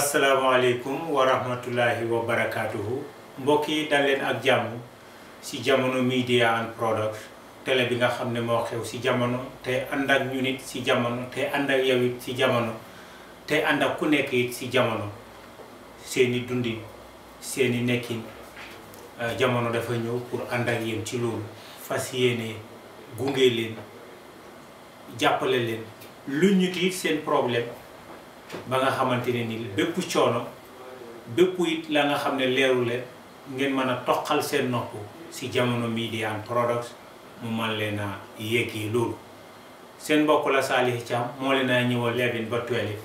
asalaamaaleykum wa rahmatullahi wa barakatuhu mbokk yi dal leen ak jàmm ci jamono media and product télé bi nga xam ne moo xew ci jamono te ànd ak ñu nit ci jamono te ànd ak yow it ci jamono te ànd ak ku nekk it ci jamono seeni dundin seeni nekkin jamono dafa ñëw pour ànd ak yéen ci loolu fas yéene gunge leen jàppale leen lu ñu tiit seen problème ba nga xamante ne ni bépp coono bépp it la nga xam ne leeru leen ngeen mën a toqal seen nopp ci jamono media and products mu man leen a yeggi loolu seen mbokk la Salih Thiam moo leen a ñëwal 11 ba 12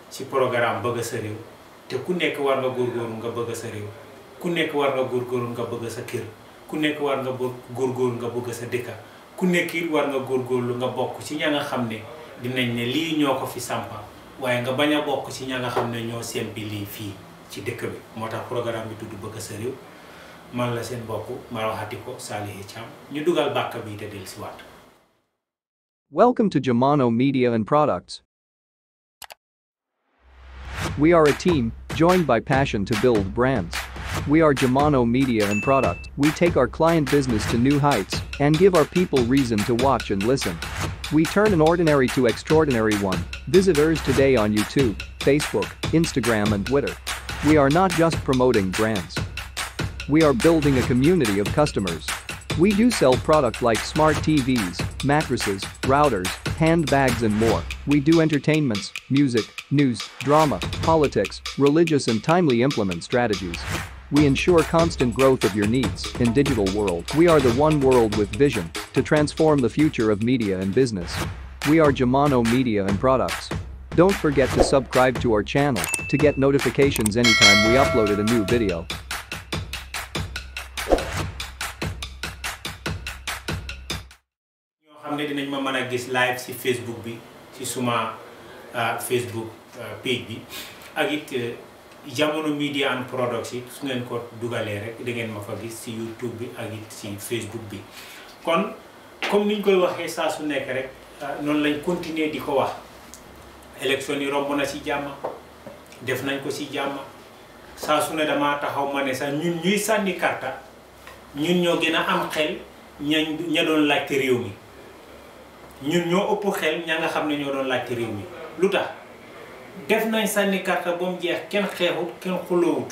ci programme bëgg sa réew te ku nekk war nga góorgóorlu nga bëgg sa réew ku nekk war nga góorgóorlu nga bëgg sa kër ku nekk war nga góorgóorlu nga bëgg sa dëkka ku nekk it war nga góorgóorlu nga bokk ci ña nga xam ne dinañ ne lii ñoo ko fi sampa waaye nga bañ a bokk ci ña nga xam ne ñoo sempi lii fii ci dëkk bi moo tax programme bi tudd bëgg sa réew man la seen bokk ma waxati ko Salih Thiam ñu dugal bàkk bi te del si waat. Welcome to Jamano Media and Products. We are a team, joined by passion to build brands. We are Jamano Media and Product. We take our client business to new heights and give our people reason to watch and listen. We turn an ordinary to extraordinary one. Visit us today on YouTube, Facebook, Instagram and Twitter. We are not just promoting brands. We are building a community of customers. We do sell products like smart TVs, mattresses, routers, handbags and more. We do entertainments, music, news, drama, politics, religious and timely implement strategies. We ensure constant growth of your needs in digital world. We are the one world with vision to transform the future of media and business. We are Jamano Media and Products. Don't forget to subscribe to our channel to get notifications anytime we uploaded a new video. ñoo xam ne dinañ ma mën a gis live ci Facebook bi ci suma Facebook page bi ak it Jamano Media and Products yi su ngeen ko dugalee rek da ngeen ma fa gis ci YouTube bi ak it ci Facebook bi kon comme niñ koy waxee saa su nekk rek noonu lañ continuer di ko wax élection yi romb na ci jàmm def nañ ko ci jàmm saa su ne damaa taxaw ma ne sax ñun ñuy sànni karta ñun ñoo gën a am xel ña doon laajte réew mi ñun ñoo ëpp xel ña nga xam ne ñoo doon laajte réew mi lu tax def nañ sànni karta ba mu jeex kenn xeexut kenn xuloowut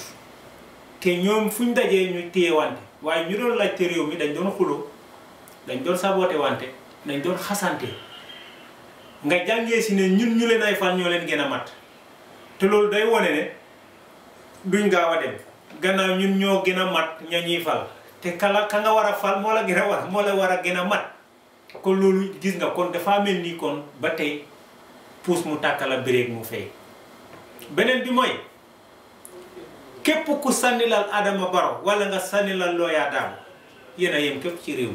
te ñoom fuñ dajee ñu téye wante waaye ñu doon laajte réew mi dañ doon xuloo dañ doon saboté wante dañ doon xasante nga jàngee si ne ñun ñu leen ay fal ñoo leen gën a mat te loolu day wone ne duñ gaaw a dem gannaaw ñun ñoo gën a mat ña ñuy fal te ka nga war a fal moo la war a gën a mat kon loolu gis nga kon dafa mel ni kon ba tey puus mu tàkkala bireeg mu fay beneen bi mooy képp ku sànnilal Adama Barrow wala nga sànnilal Lawyer Darboe yéen a yem képp ci réew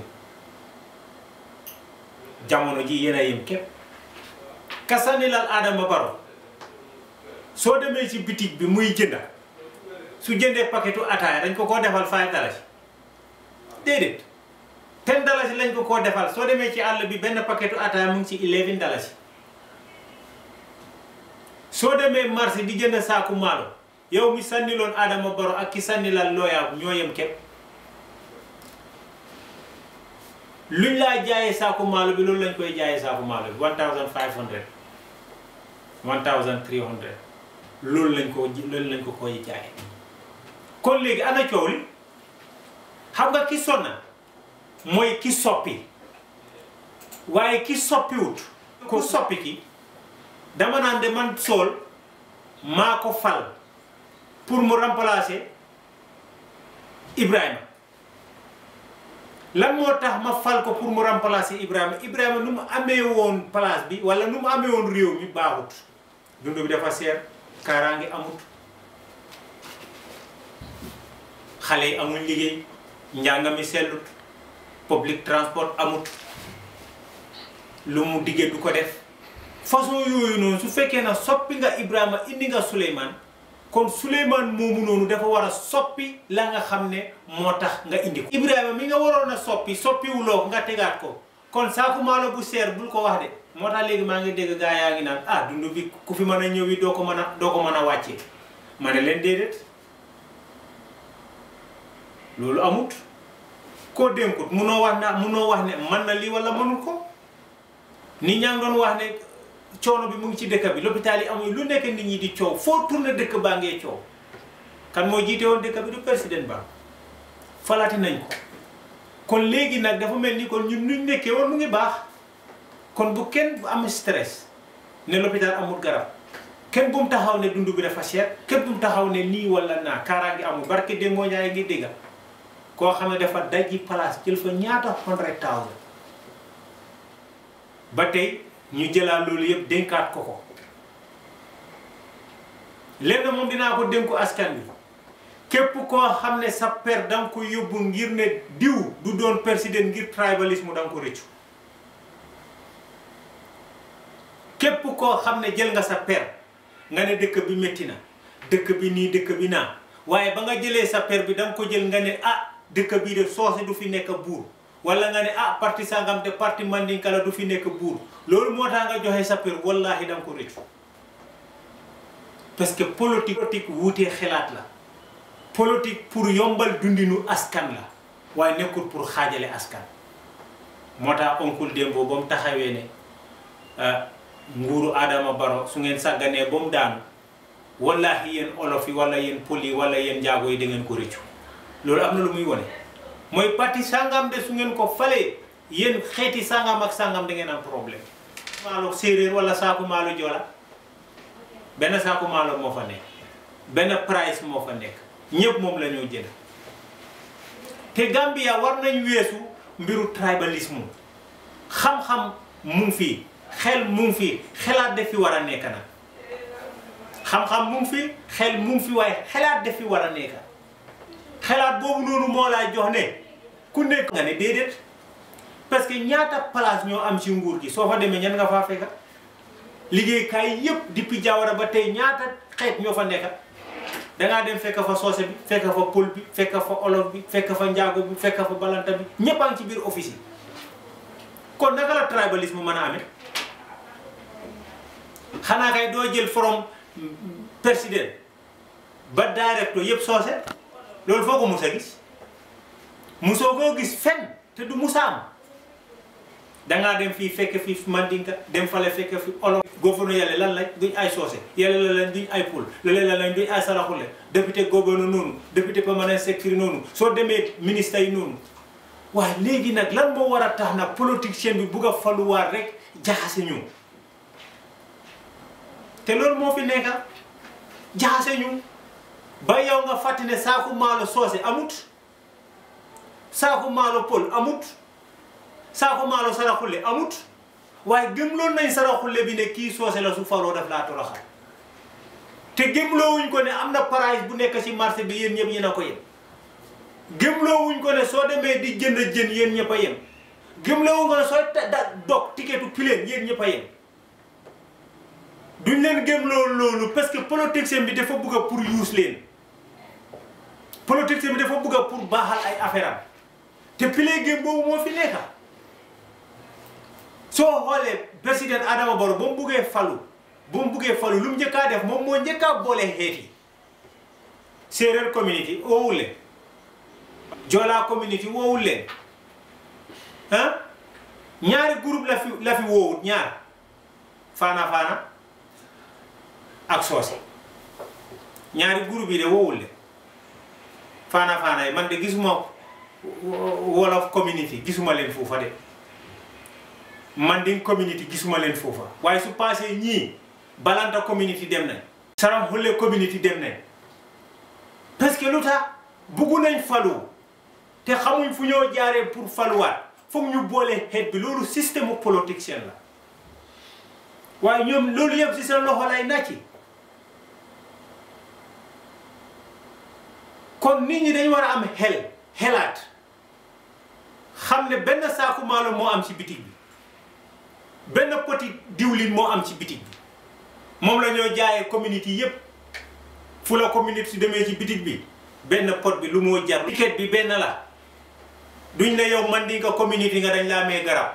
jamono ji yéen a yem képp ka sànnilal Adama Barrow soo demee ci bitig bi muy jënda su jëndee paquetu ataaya dañ ko koo defal 5 dalasi déedéet 10 dalasi lañ ko koo defal soo demee ci àll bi benn paquetu ataaya mu ngi ci 11 dalasi soo demee marché di jënd saaku maalo yow mi sànniloon Adama Barrow ak ki sànnilal Lawyer ñoo yem képp luñ laa jaayee saaku maalo bi loolu lañ koy jaayee saaku maalo bi 1500 1300 loolu lañ ko koy jaayee kon léegi ana coow li xam nga ki sonna mooy ki soppi waaye ki soppiwut ku soppi ki dama naan de man Sol maa ko fal pour mu remplacer Ibrahima lan moo tax ma fal ko pour mu remplacer Ibrahima nu mu amee woon place bi wala nu mu amee woon réew mi baaxut dund bi dafa seer kaaraange amut xale yi amul liggéey njàng mi sellut public transport amut lu mu diggee du ko def façon yooyu noonu su fekkee na soppi nga Ibrahima indi nga Souleymane kon Souleymane moomu noonu dafa war a soppi la nga xam ne moo tax nga indi ko Ibrahima mi nga waroon a soppiwuloo nga tegaat ko kon saaku maalo bu seer bul ko wax de moo tax léegi maa ngi dégg gaa yaa ngi naan ah dund bi ku fi mën a ñëw yi doo ko mën a wàcce ma ne leen déedéet loolu amut koo dénkut munoo wax ne man na lii wala mënul ko nit ñaa ngi doon wax ne coono bi mu ngi ci dëkk bi l'hôpital yi amul lu nekk nit ñi di coow foo tourné dëkk baa ngee coow kan moo jiite woon dëkk bi du président ba falati nañ ko kon léegi nag dafa mel ni kon ñun nuñ nekkee woon mu ngi baax kon bu kenn bu am stress ne l'hôpital amul garab kenn bu mu taxaw ne dund bi dafa cher kenn bu mu taxaw ne nii wala naa kaaraange amul barke Demba Ndiaye ngi dégga koo xam ne dafa dajji place jël fa ñaata 100,000 ba tey ñu jëlaat loolu yëpp dénkaat ko lenn moom dinaa ko dénku askan bi képp koo xam ne sa per danga ko yóbbu ngir ne diw du doon président ngir tribalisme danga ko rëccu képp koo xam ne jël nga sa per nga ne dëkk bi métti na dëkk bi nii dëkk bi naa waaye ba nga jëlee sa per bi danga ko jël nga ne ah dëkk bii de soose du fi nekk buur wala nga ne ah parti sangam te parti Mandinkala du fi nekk buur loolu moo tax nga joxe sa per wallahi danga ko rëccu parce que politique wuutee xalaat la politique pour yombal dundinu askan la waaye nekkul pour xaajale askan moo tax oncle Dembo ba mu taxawee ne nguuru Adama Barrow su ngeen sàgganee ba mu daanu wallahi yéen olof yi wala yéen pël yi wala yéen njaago yi da ngeen ko rëccu loolu am na lu muy wone mooy parti sangam de su ngeen ko falee yéen xeeti sangam ak sangam da ngeen am problème maalo séeréer wala saaku maalo joola benn saaku maalo moo fa nekk benn price moo fa nekk ñëpp moom la ñoo jënd te Gambia war nañ weesu mbiru tribalisme xam-xam mu ngi fii xel mu ngi fii xelaat daf fi war a nekk nag xam-xam mu ngi fi xel mu ngi fi waaye xelaat daf fi war a nekk xelaat boobu noonu moo laa jox ne ku nekk nga ne déedéet parce que ñaata place ñoo am ci nguur gi soo fa demee ñan nga faa fekka liggéeykaay yëpp depuis Jawara ba tey ñaata xeet ñoo fa nekka dangaa dem fekk fa soose bi fekk fa pël bi fekk fa olof bi fekk fa njaago bi fekk fa balanta bi ñëpp a ngi ci biir office yi kon naka la tribalisme mën a amee xanaa kay doo jël from président ba directeur yëpp soose loolu foo ko mus a gis musoo koo gis fenn te du musaam dangaa dem fii fekk fi Mandinka dem fale fekk fi olof gouverneur yàlla lan lañ duñ ay soose yàlla la leen duñ ay pul la leen duñ ay saraxule député gouverneur noonu député permanent secrétaire noonu soo demee ministre yi noonu waaye léegi nag lan moo war a tax nag politicien bi bugg a faluwaat rek jaxase ñu te loolu moo fi nekka jaxase ñu ba yow nga fàttali ne saaku maalo soose amut saaku maalo pël amut saaku maalo saraxule amut waaye gëmloon nañ saraxule bi ne kii soose la su faroo daf laa toroxal te gëmloo wuñ ko ne am na price bu nekk ci marché bi yéen ñëpp yéen a ko yem gëmloo wuñ ko ne soo demee di jënd jën yéen ñëpp a yem gëmloo wuñ ko ne sooy dog tiketu pileen yéen ñëpp a yem duñ leen gëmloo loolu parce que politicien bi dafa bëgg pour use leen politicien bi dafa bëgg pour baaxal ay affaire am te pilee gëm boobu moo fi nekka soo xoolee président Adama Barrow ba mu buggee falu lu mu njëkkaa def moom moo njëkkaa boole xeet yi séeréer community woowul leen Joola community woowul leen ah ñaari groupe la fi woowul ñaar faana ak soose ñaari groupe yi de woowul leen faana yi man de gisuma wolof community gisuma leen foofa de Manding community gisuma leen foofa waaye su passé ñii balanta community dem nañ saram xulle community dem nañ parce que lu tax buggu nañ falu te xamuñ fu ñoo jaaree pour faluwaat foog ñu boole xeet bi loolu système politicien la waaye ñoom loolu yëpp ci seen loxo lay nàcci kon nit ñi dañ war a am xelaat xam ne benn saaku maalo moo am ci bitig bi benn poti diwlin moo am ci bitig bi moom la ñoo jaayee communauté yépp fu la communauté su demee ci bitig bi benn pot bi lu moo jar ticket bi benn la duñ ne yow Mandinka communauté nga dañ laa mee garab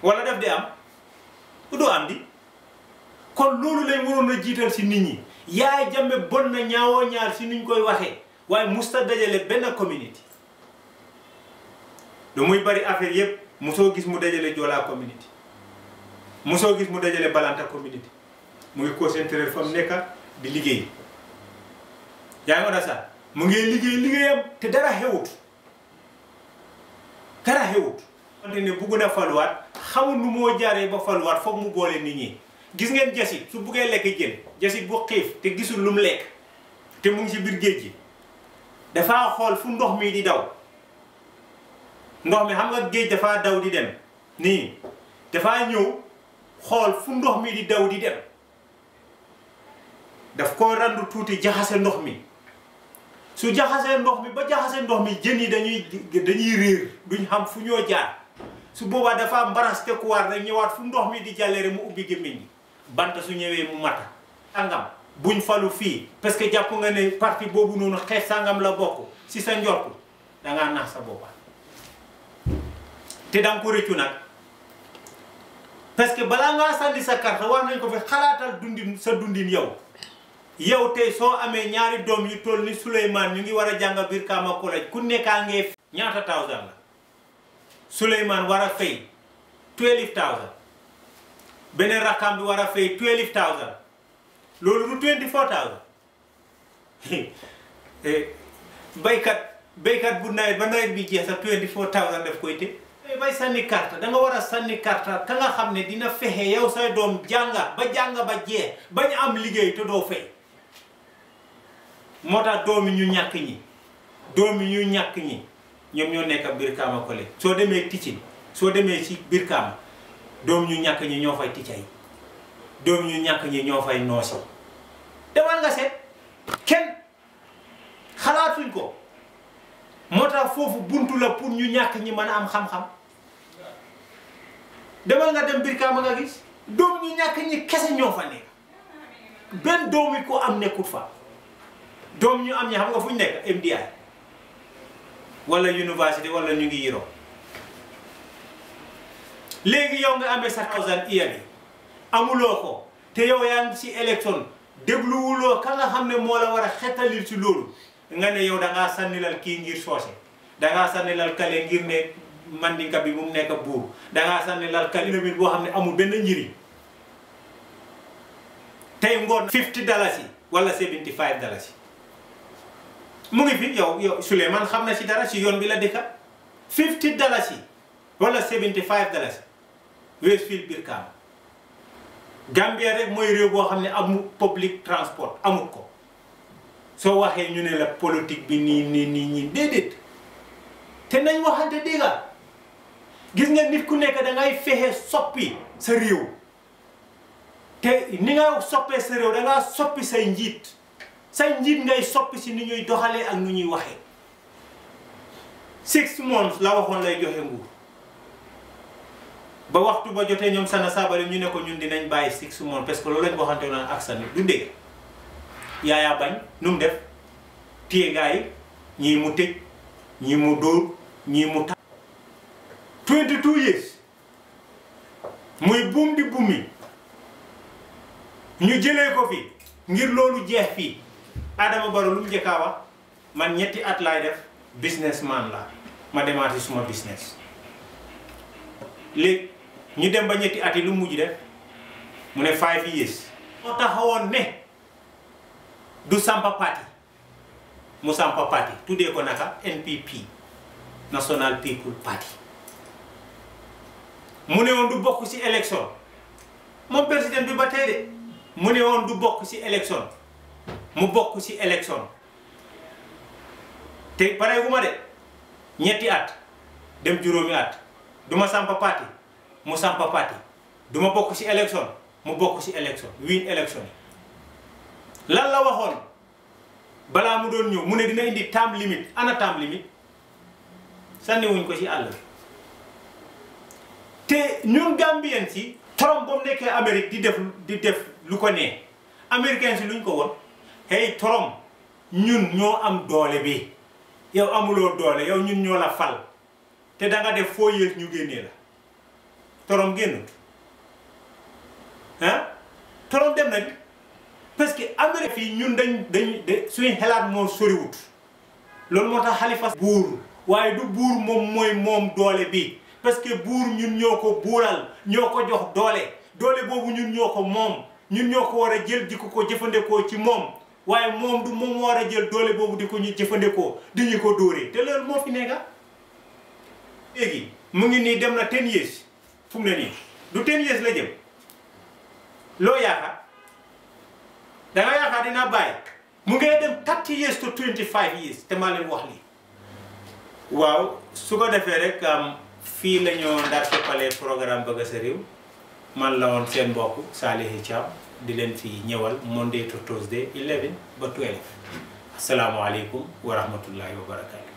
wala def di am du am di kon loolu lañ waroon a jiital ci nit ñi Yaya Jammeh bon na ñaawoo ñaar si nuñ koy waxee waaye musta dajale benn community lu muy bari affaire yëpp musoo gis mu dajale Joola community musoo gis mu dajale Balanta community mu ngi concentré fa mu nekk di liggéey yaa ngi sax mu ngi liggéeyam te dara xewut wante ne bugg na faluwaat xamul nu moo jaaree ba faluwaat foog mu boole nit ñi gis ngeen jasit su buggee lekk jën jasit bu xiif te gisul lu mu lekk te mu ngi ci biir géej gi dafaa xool fu ndox mi di daw ndox mi xam nga géej dafaa daw di dem nii dafaa ñëw xool fu ndox mi di daw di dem daf ko randu tuuti jaxase ndox mi su jaxasee ndox mi ba jaxase ndox mi jën yi dañuy réer duñ xam fu ñoo jaar su boobaa dafa mbaraste kuwaar rek ñëwaat fu ndox mi di jàlleere mu ubbi gémmiñ gi bant su ñëwee mu mata sangam buñ falu fii parce que jàpp nga ne parti boobu noonu xeet sangam la bokk si sa njortu dangaa nax sa boppa te danga ko rëccu nag parce que balaa ngaa sànni sa carte wax nañ ko fi xalaatal sa dundin yow tey soo amee ñaari doom yu toll ni Souleymane ñu ngi war a jàng biir Kama College ku nekkaa ngee ñaata thousand la Souleymane war a fay 12,000 beneen rakam bi war a fay 12,000 loolu du 24,000 baykat bu nawet ba nawet bi jeex sa 24,000 def koy te bay sànni carte da nga war a sànni carte ka nga xam ne dina fexe yow say doom jànga ba jeex bañ am liggéey te doo fay moo tax doomi ñu ñàkk ñi ñoom ñoo nekk biir Kama College soo demee teaching soo demee ci biir Kama doom ñu ñàkk ñi ñoo fay ticay doom ñu ñàkk ñi ñoo fay noosi demal nga seet kenn xalaatuñ ko moo tax foofu buntu la pour ñu ñàkk ñi mën a am xam-xam demal nga dem biir Kama nga gis doom ñu ñàkk ñi kese ñoo fa nekk benn doom yi ko am nekkut fa doom ñu am ñi xam nga fu ñu nekk MDI wala université wala ñu ngi Europe léegi yow nga amee sa 1000 year bi amuloo ko te yow yaa ngi ci élection dégluwuloo ka nga xam ne moo la war a xetalil ci loolu nga ne yow dangaa sànnilal kii ngir soose dangaa sànnilal kale ngir ne mandinka bi mu nekk buur dangaa sànnilal kale bi boo xam ne amul benn njëriñ tey ngoon $50 wala $75 mu ngi fi yow Souleymane xam na ci dara ci yoon bi la dëkka $50 wala $75 Westfield biir Kama Gambia rek mooy réew boo xam ne amul public transport amul ko soo waxee ñu ne la politique bi nii déedéet te nañ waxante dégga gis nga nit ku nekk dangay fexe soppi sa réew te ni nga soppee sa réew dangaa soppi say njiit ngay soppi si ni ñuy doxalee ak nu ñuy waxee 6 months la waxoon lay joxe nguur ba waxtu ba jotee ñoom Sana Sabally ñu ne ko ñun dinañ bàyyi 6 months parce que loolu lañ waxante woon ak Sani du dégg yaayaa bañ nu mu def téye gaa yi ñii mu tëj ñii mu dóor ñii mu tax 22 years muy buum di buumi ñu jëlee ko fi ngir loolu jeex fii Adama Barrow lu mu njëkkaa wax man 3 at laay def businessman la ma demaati suma business léegi ñu dem ba 3 at yi lu mujj def mu ne 5 years moo taxawoon ne du sampa parti mu sampa parti tuddee ko naka NPP National People Party mu ne woon du bokk ci élection moom président bi ba tey de mu ne woon du bokk ci élection mu bokk ci élection te pare gu ma de 3 at dem 5 at duma sampa parti mu sampa parti duma bokk ci élection mu bokk ci élection win élection yi lan la waxoon balaa mu doon ñëw mu ne dina indi term limit ana term limit sànniwuñ ko ci àll bi te ñun Gambien si Trump ba mu nekkee Amérique di def lu ko nee américain si luñ ko woon hey Trump ñun ñoo am doole bi yow amuloo doole yow ñun ñoo la fal te danga def 4 years ñu génnee la Trump génnut ah Trump dem na parce que Amérique fii ñun dañ suñu xalaat moo soriwut loolu moo tax Halifa buur waaye du buur moom doole bi parce que buur ñun ñoo ko buural ñoo ko jox doole boobu ñun ñoo ko moom ñun ñoo ko war a jël di ko jëfandikoo ci moom waaye moom du moom war a jël doole boobu di ko ñu jëfandikoo di ñu ko dóoree te loolu moo fi nekka léegi mu ngi nii dem na 10 years fu mu ne nii du 10 years la jëm loo yaakaar da nga yaakaar dina bàyyi mu ngi dem 30 years to 25 years te maa leen wax lii waaw su ko defee rek fii la ñoo ndar képpalee programme Bëgg Sa Réew man la woon seen mbokk Salih Thiam di leen fi ñëwal Monday to Thursday 11 ba 12 asalaamaaleykum wa rahmatullahi wa barakatu